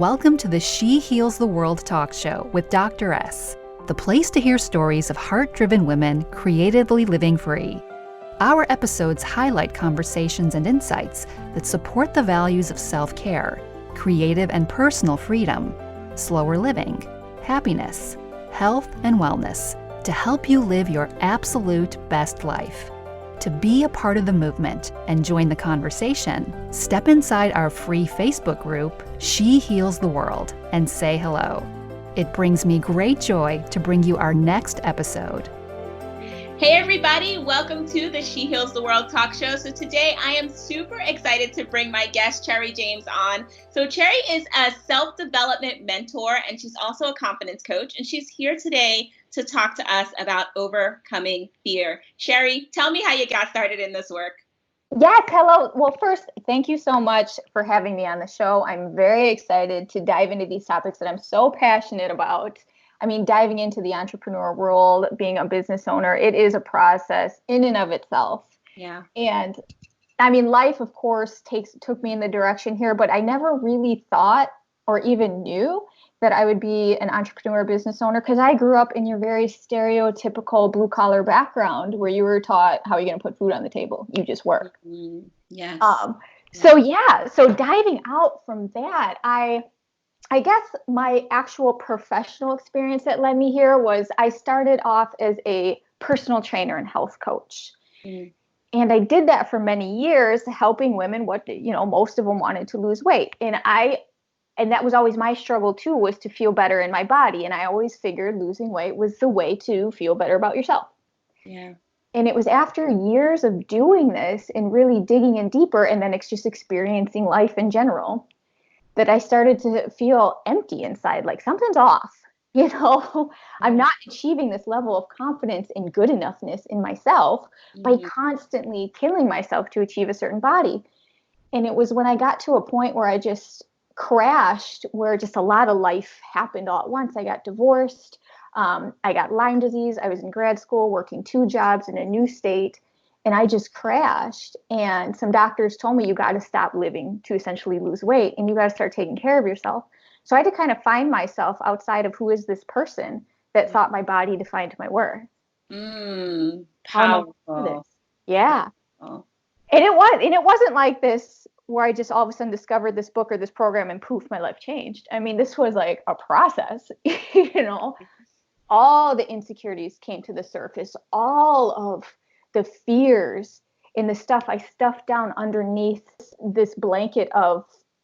Welcome to the She Heals the World talk show with Dr. S, the place to hear stories of heart-driven women creatively living free. Our episodes highlight conversations and insights that support the values of self-care, creative and personal freedom, slower living, happiness, health, and wellness to help you live your absolute best life. To be a part of the movement and join the conversation, step inside our free Facebook group, She Heals the World, and say hello. It brings me great joy to bring you our next episode. Hey everybody, welcome to the She Heals the World talk show. So today I am super excited to bring my guest, Cheri James, on. So Cheri is a self-development mentor and she's also a confidence coach. And she's here today to talk to us about overcoming fear. Cheri, tell me how you got started in this work. Yes, hello. Well, first, thank you so much for having me on the show. I'm very excited to dive into these topics that I'm so passionate about. I mean, diving into the entrepreneur world, being a business owner, it is a process in and of itself. Yeah. And I mean, life, of course, took me in the direction here, but I never really thought or even knew that I would be an entrepreneur business owner because I grew up in your very stereotypical blue collar background where you were taught how are you going to put food on the table? You just work. Mm-hmm. Yes. So diving out from that, I guess my actual professional experience that led me here was I started off as a personal trainer and health coach. Mm. And I did that for many years, helping women, most of them wanted to lose weight. And that was always my struggle too, was to feel better in my body. And I always figured losing weight was the way to feel better about yourself. Yeah. And it was after years of doing this and really digging in deeper, and then it's just experiencing life in general, that I started to feel empty inside, like something's off. I'm not achieving this level of confidence and good enoughness in myself by constantly killing myself to achieve a certain body. And it was when I got to a point where I just crashed, where just a lot of life happened all at once. I got divorced. I got Lyme disease. I was in grad school working 2 jobs in a new state. And I just crashed. And some doctors told me, you got to stop living to essentially lose weight and you got to start taking care of yourself. So I had to kind of find myself outside of who is this person that thought my body defined my worth. Powerful. Yeah. Oh. And it wasn't like this where I just all of a sudden discovered this book or this program and poof, my life changed. I mean, this was like a process, all the insecurities came to the surface, all of the fears and the stuff I stuffed down underneath this blanket of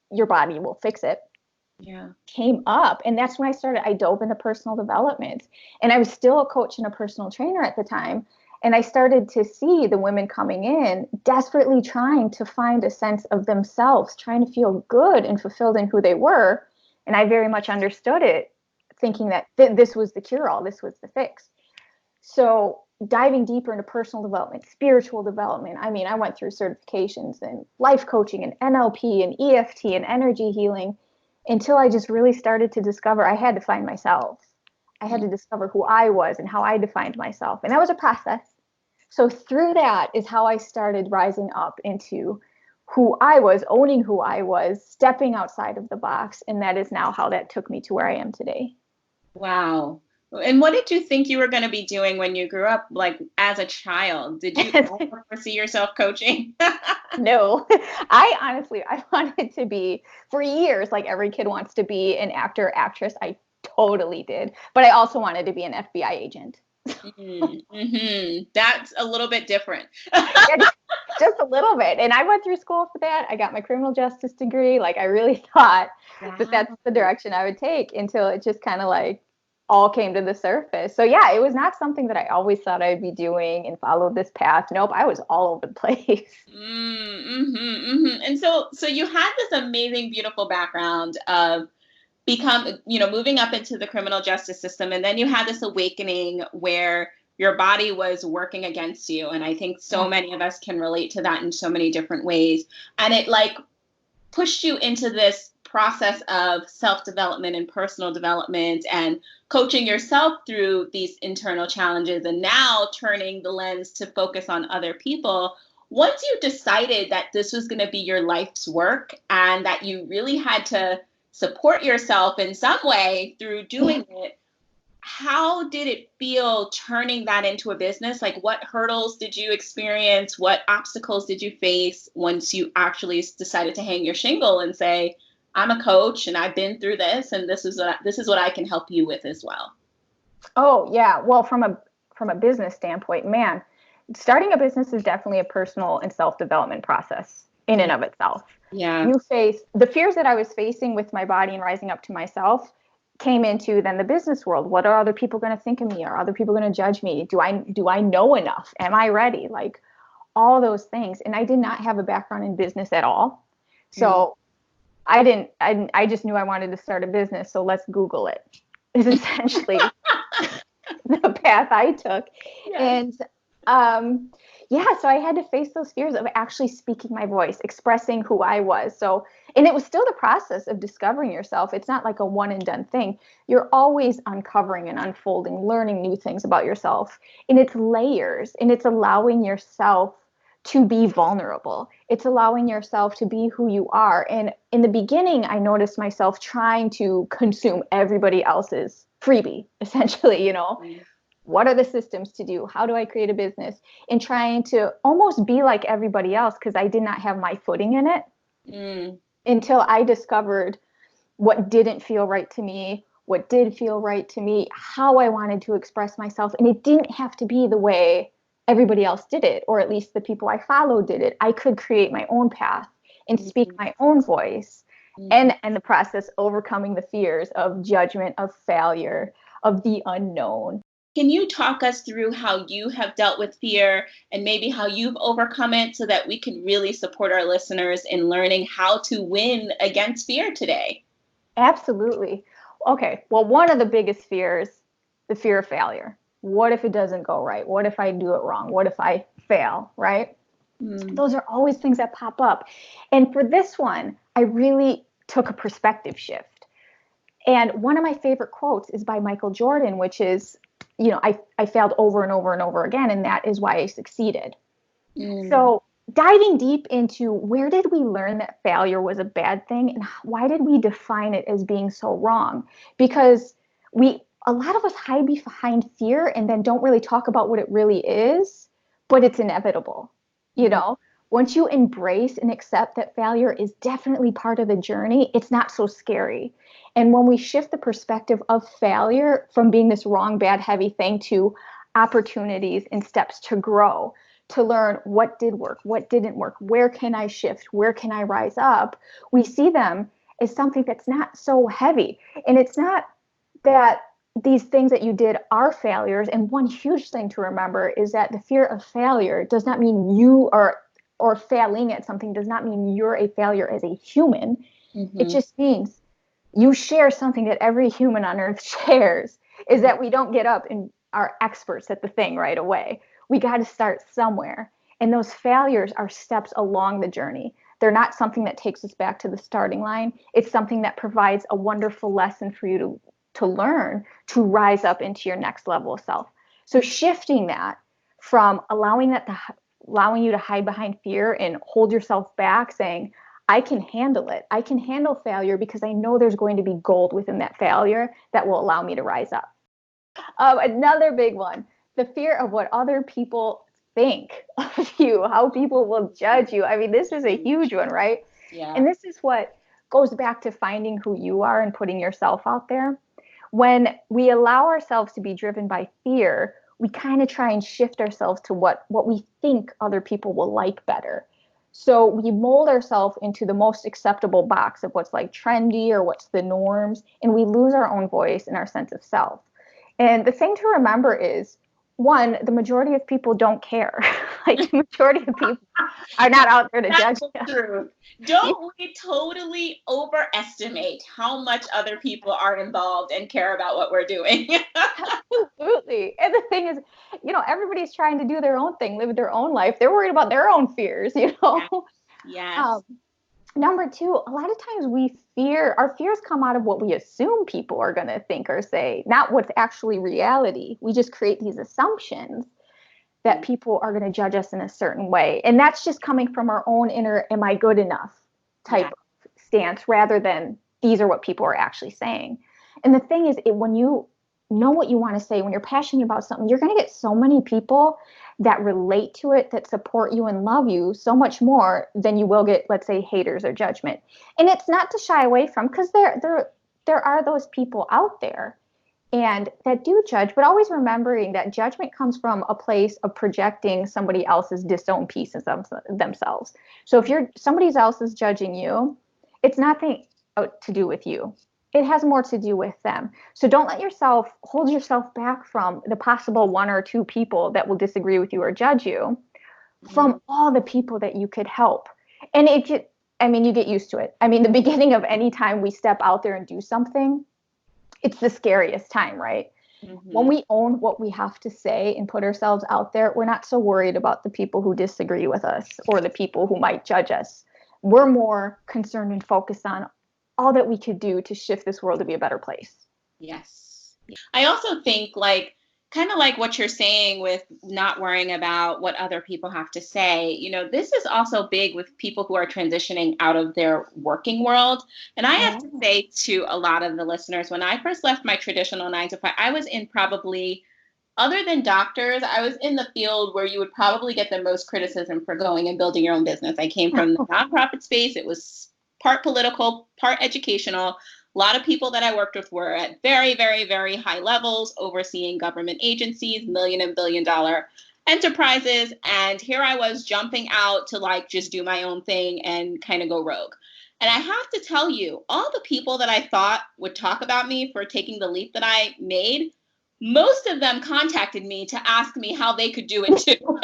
your body will fix it. Yeah. Came up. And that's when I dove into personal development. And I was still a coach and a personal trainer at the time. And I started to see the women coming in desperately trying to find a sense of themselves, trying to feel good and fulfilled in who they were. And I very much understood it, thinking that this was the cure-all, this was the fix. So diving deeper into personal development, spiritual development. I mean, I went through certifications in life coaching and NLP and EFT and energy healing until I just really started to discover I had to find myself. I had to discover who I was and how I defined myself. And that was a process. So through that is how I started rising up into who I was, owning who I was, stepping outside of the box. And that is now how that took me to where I am today. Wow. And what did you think you were going to be doing when you grew up, like as a child? Did you ever foresee yourself coaching? No, I wanted to be, for years, like every kid wants to be an actor, actress. I totally did. But I also wanted to be an FBI agent. That's a little bit different. Just a little bit. And I went through school for that. I got my criminal justice degree. Like I really thought that that's the direction I would take until it just kind of like all came to the surface. So yeah, it was not something that I always thought I'd be doing and followed this path. Nope, I was all over the place. And so you had this amazing, beautiful background of moving up into the criminal justice system. And then you had this awakening where your body was working against you. And I think so many of us can relate to that in so many different ways. And it like pushed you into this process of self-development and personal development and coaching yourself through these internal challenges and now turning the lens to focus on other people. Once you decided that this was going to be your life's work and that you really had to support yourself in some way through doing it. How did it feel turning that into a business? Like, what hurdles did you experience? What obstacles did you face once you actually decided to hang your shingle and say, I'm a coach and I've been through this, and this is what I can help you with as well? Oh, yeah. Well, from a business standpoint, man, starting a business is definitely a personal and self-development process in and of itself. Yeah. You face the fears that I was facing with my body and rising up to myself came into then the business world. What are other people going to think of me? Are other people going to judge me? Do I know enough? Am I ready? Like all those things. And I did not have a background in business at all. So I just knew I wanted to start a business. So let's Google it is essentially the path I took. Yes. And so I had to face those fears of actually speaking my voice, expressing who I was. So, and it was still the process of discovering yourself. It's not like a one and done thing. You're always uncovering and unfolding, learning new things about yourself. And it's layers, and it's allowing yourself to be vulnerable. It's allowing yourself to be who you are. And in the beginning, I noticed myself trying to consume everybody else's freebie, essentially, what are the systems to do? How do I create a business? And trying to almost be like everybody else because I did not have my footing in it until I discovered what didn't feel right to me, what did feel right to me, how I wanted to express myself. And it didn't have to be the way everybody else did it, or at least the people I followed did it. I could create my own path and speak my own voice. And in the process, overcoming the fears of judgment, of failure, of the unknown. Can you talk us through how you have dealt with fear and maybe how you've overcome it so that we can really support our listeners in learning how to win against fear today? Absolutely. Okay. Well, one of the biggest fears, the fear of failure. What if it doesn't go right? What if I do it wrong? What if I fail? Right? Those are always things that pop up. And for this one, I really took a perspective shift. And one of my favorite quotes is by Michael Jordan, which is, I failed over and over and over again, and that is why I succeeded. So diving deep into where did we learn that failure was a bad thing, and why did we define it as being so wrong? Because a lot of us hide behind fear and then don't really talk about what it really is, but it's inevitable. Once you embrace and accept that failure is definitely part of the journey, it's not so scary. And when we shift the perspective of failure from being this wrong, bad, heavy thing to opportunities and steps to grow, to learn what did work, what didn't work, where can I shift, where can I rise up, we see them as something that's not so heavy. And it's not that these things that you did are failures. And one huge thing to remember is that the fear of failure does not mean you are, or failing at something does not mean you're a failure as a human. It just means you share something that every human on earth shares, is that we don't get up and are experts at the thing right away. We got to start somewhere. And those failures are steps along the journey. They're not something that takes us back to the starting line. It's something that provides a wonderful lesson for you to learn to rise up into your next level of self. So shifting that from allowing you to hide behind fear and hold yourself back, saying, I can handle it. I can handle failure because I know there's going to be gold within that failure that will allow me to rise up. Another big one, the fear of what other people think of you, how people will judge you. I mean, this is a huge one, right? Yeah. And this is what goes back to finding who you are and putting yourself out there. When we allow ourselves to be driven by fear, we kind of try and shift ourselves to what we think other people will like better. So we mold ourselves into the most acceptable box of what's like trendy or what's the norms, and we lose our own voice and our sense of self. And the thing to remember is, one, the majority of people don't care. Like the majority of people are not out there to judge That's you. true. Don't we totally overestimate how much other people are involved and care about what we're doing? Absolutely. And the thing is, everybody's trying to do their own thing, live their own life. They're worried about their own fears. Yes. Number two, a lot of times our fears come out of what we assume people are going to think or say, not what's actually reality. We just create these assumptions that people are going to judge us in a certain way. And that's just coming from our own inner, am I good enough type of stance rather than these are what people are actually saying. And the thing is, when you know what you want to say, when you're passionate about something, you're going to get so many people that relate to it, that support you and love you so much more than you will get, let's say, haters or judgment. And it's not to shy away from, because there are those people out there and that do judge, but always remembering that judgment comes from a place of projecting somebody else's disowned pieces of themselves. So if somebody else is judging you, it's nothing to do with you. It has more to do with them. So don't let yourself hold yourself back from the possible one or two people that will disagree with you or judge you, from all the people that you could help. And you get used to it. I mean, the beginning of any time we step out there and do something, it's the scariest time, right? Mm-hmm. When we own what we have to say and put ourselves out there, we're not so worried about the people who disagree with us or the people who might judge us. We're more concerned and focused on all that we could do to shift this world to be a better place. Yes. I also think kind of like what you're saying with not worrying about what other people have to say, this is also big with people who are transitioning out of their working world. And I have to say to a lot of the listeners, when I first left my traditional 9 to 5, I was in probably, other than doctors, I was in the field where you would probably get the most criticism for going and building your own business. I came from the nonprofit space. It was part political, part educational. A lot of people that I worked with were at very, very, very high levels, overseeing government agencies, million and billion dollar enterprises. And here I was jumping out to just do my own thing and kind of go rogue. And I have to tell you, all the people that I thought would talk about me for taking the leap that I made, most of them contacted me to ask me how they could do it too.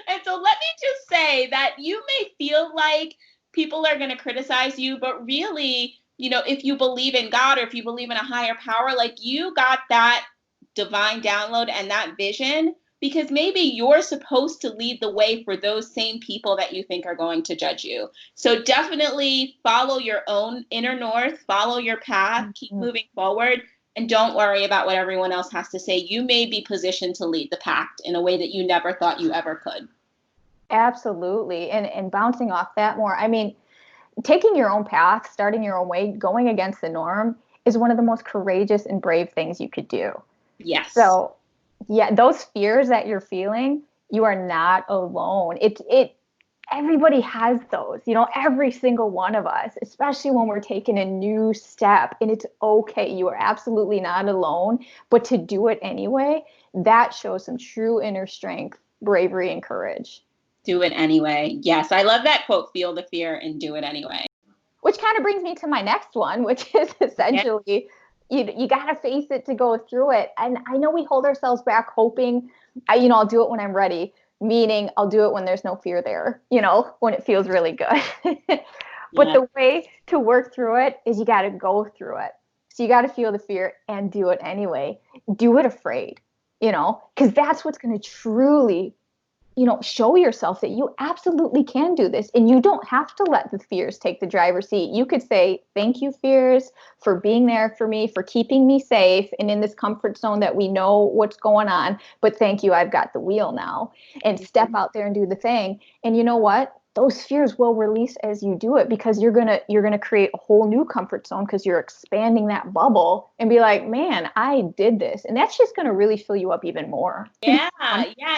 And so let me just say that you may feel like people are going to criticize you, but really, if you believe in God or if you believe in a higher power, you got that divine download and that vision, because maybe you're supposed to lead the way for those same people that you think are going to judge you. So definitely follow your own inner north, follow your path, keep moving forward, and don't worry about what everyone else has to say. You may be positioned to lead the pack in a way that you never thought you ever could. Absolutely. And bouncing off that more, I mean, taking your own path, starting your own way, going against the norm is one of the most courageous and brave things you could do. Yes. So yeah, those fears that you're feeling, you are not alone. Everybody has those, every single one of us, especially when we're taking a new step, and it's okay. You are absolutely not alone, but to do it anyway, that shows some true inner strength, bravery, and courage. Do it anyway. Yes, I love that quote, feel the fear and do it anyway. Which kind of brings me to my next one, which is essentially, you got to face it to go through it. And I know we hold ourselves back hoping, I'll do it when I'm ready, meaning I'll do it when there's no fear there, when it feels really good. But the way to work through it is you got to go through it. So you got to feel the fear and do it anyway. Do it afraid, because that's what's going to truly show yourself that you absolutely can do this. And you don't have to let the fears take the driver's seat. You could say, thank you, fears, for being there for me, for keeping me safe and in this comfort zone that we know what's going on. But thank you, I've got the wheel now. And step out there and do the thing. And you know what? Those fears will release as you do it, because you're gonna create a whole new comfort zone, because you're expanding that bubble and be like, man, I did this. And that's just gonna really fill you up even more. Yeah,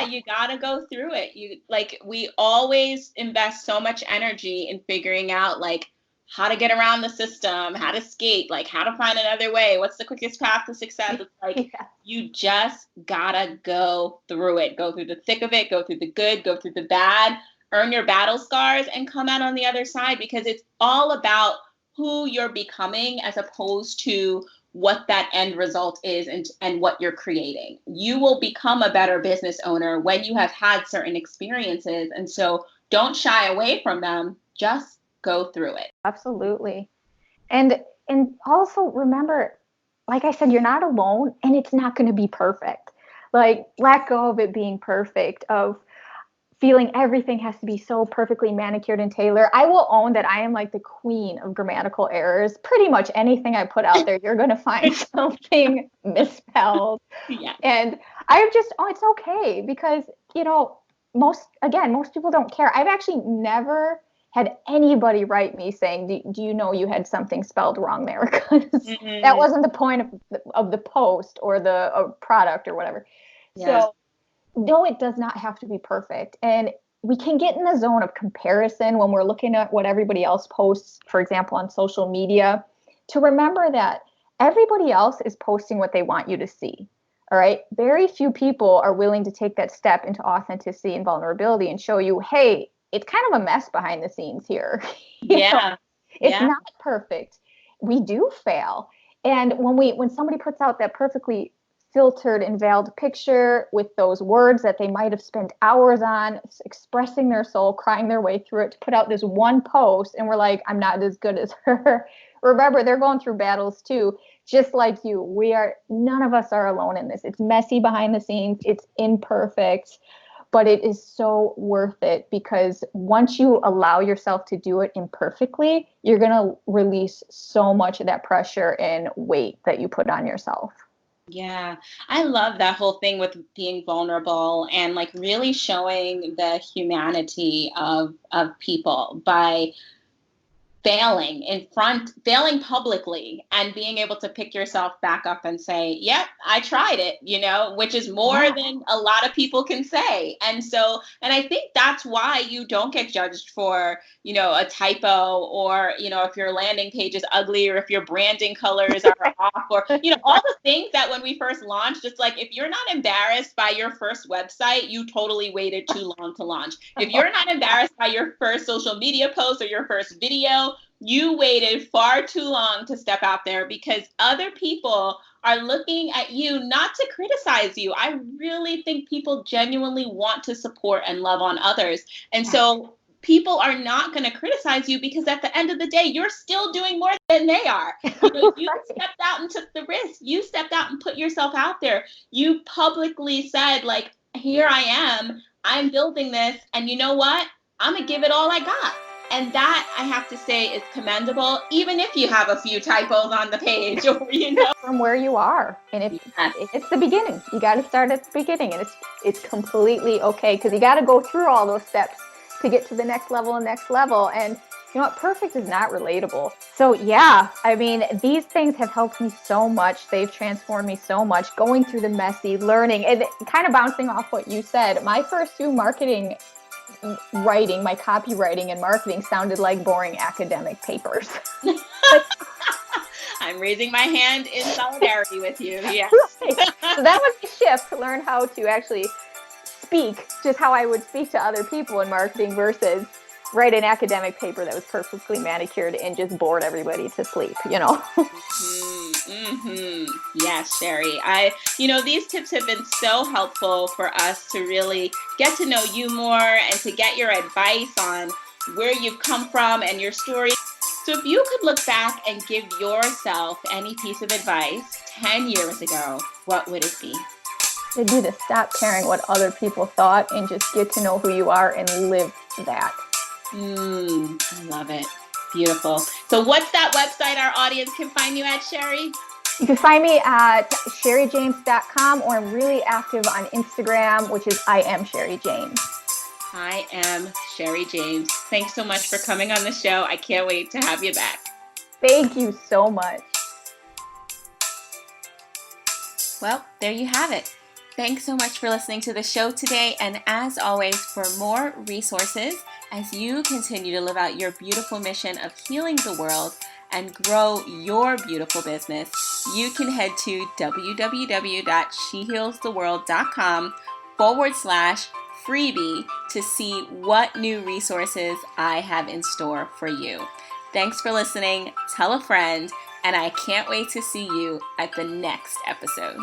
you gotta go through it. We always invest so much energy in figuring out how to get around the system, how to skate, how to find another way, what's the quickest path to success. It's you just gotta go through it. Go through the thick of it, go through the good, go through the bad. Earn your battle scars and come out on the other side, because it's all about who you're becoming as opposed to what that end result is and what you're creating. You will become a better business owner when you have had certain experiences. And so don't shy away from them. Just go through it. Absolutely. And also remember, like I said, you're not alone, and it's not going to be perfect. Let go of it being perfect, of feeling everything has to be so perfectly manicured and tailored. I will own that I am the queen of grammatical errors. Pretty much anything I put out there, you're going to find something misspelled. Yeah. And I'm just, it's okay, because, most people don't care. I've actually never had anybody write me saying, do you know you had something spelled wrong there? Because that wasn't the point of the post or the product or whatever. Yeah. So no, it does not have to be perfect. And we can get in the zone of comparison when we're looking at what everybody else posts, for example, on social media, to remember that everybody else is posting what they want you to see. All right. Very few people are willing to take that step into authenticity and vulnerability and show you, hey, it's kind of a mess behind the scenes here. It's not perfect. We do fail. And when somebody puts out that perfectly filtered and veiled picture with those words that they might have spent hours on, expressing their soul, crying their way through it, to put out this one post, and we're like, I'm not as good as her. Remember, they're going through battles too, just like you. None of us are alone in this. It's messy behind the scenes. It's imperfect, but it is so worth it, because once you allow yourself to do it imperfectly, you're going to release so much of that pressure and weight that you put on yourself. Yeah, I love that whole thing with being vulnerable and like really showing the humanity of people by failing publicly and being able to pick yourself back up and say, yep, I tried it, which is more than a lot of people can say. And I think that's why you don't get judged for, a typo, or, if your landing page is ugly, or if your branding colors are off, or, all the things that when we first launched, it's like, if you're not embarrassed by your first website, you totally waited too long to launch. If you're not embarrassed by your first social media post or your first video, you waited far too long to step out there, because other people are looking at you not to criticize you. I really think people genuinely want to support and love on others. And so people are not going to criticize you, because at the end of the day, you're still doing more than they are. You stepped out and took the risk. You stepped out and put yourself out there. You publicly said, like, here I am. I'm building this. And you know what? I'm going to give it all I got. And that, I have to say, is commendable, even if you have a few typos on the page, or, from where you are. And it's the beginning. You got to start at the beginning, and it's completely okay, because you got to go through all those steps to get to the next level and next level. And you know what? Perfect is not relatable. So yeah, I mean, these things have helped me so much. They've transformed me so much, going through the messy learning, and kind of bouncing off what you said. My first few marketing writing, my copywriting and marketing sounded like boring academic papers. I'm raising my hand in solidarity with you. Yes. Right. So that was the shift, to learn how to actually speak just how I would speak to other people in marketing, versus write an academic paper that was perfectly manicured and just bored everybody to sleep, Yes, Cheri. These tips have been so helpful for us to really get to know you more and to get your advice on where you've come from and your story. So if you could look back and give yourself any piece of advice 10 years ago, what would it be? It'd be to stop caring what other people thought and just get to know who you are and live that. I love it. Beautiful. So what's that website our audience can find you at, Cheri? You can find me at cherijames.com, or I'm really active on Instagram, which is I am Cheri James. I am Cheri James. Thanks so much for coming on the show. I can't wait to have you back. Thank you so much. Well, there you have it. Thanks so much for listening to the show today. And as always, for more resources as you continue to live out your beautiful mission of healing the world and grow your beautiful business, you can head to www.shehealstheworld.com/freebie to see what new resources I have in store for you. Thanks for listening. Tell a friend, and I can't wait to see you at the next episode.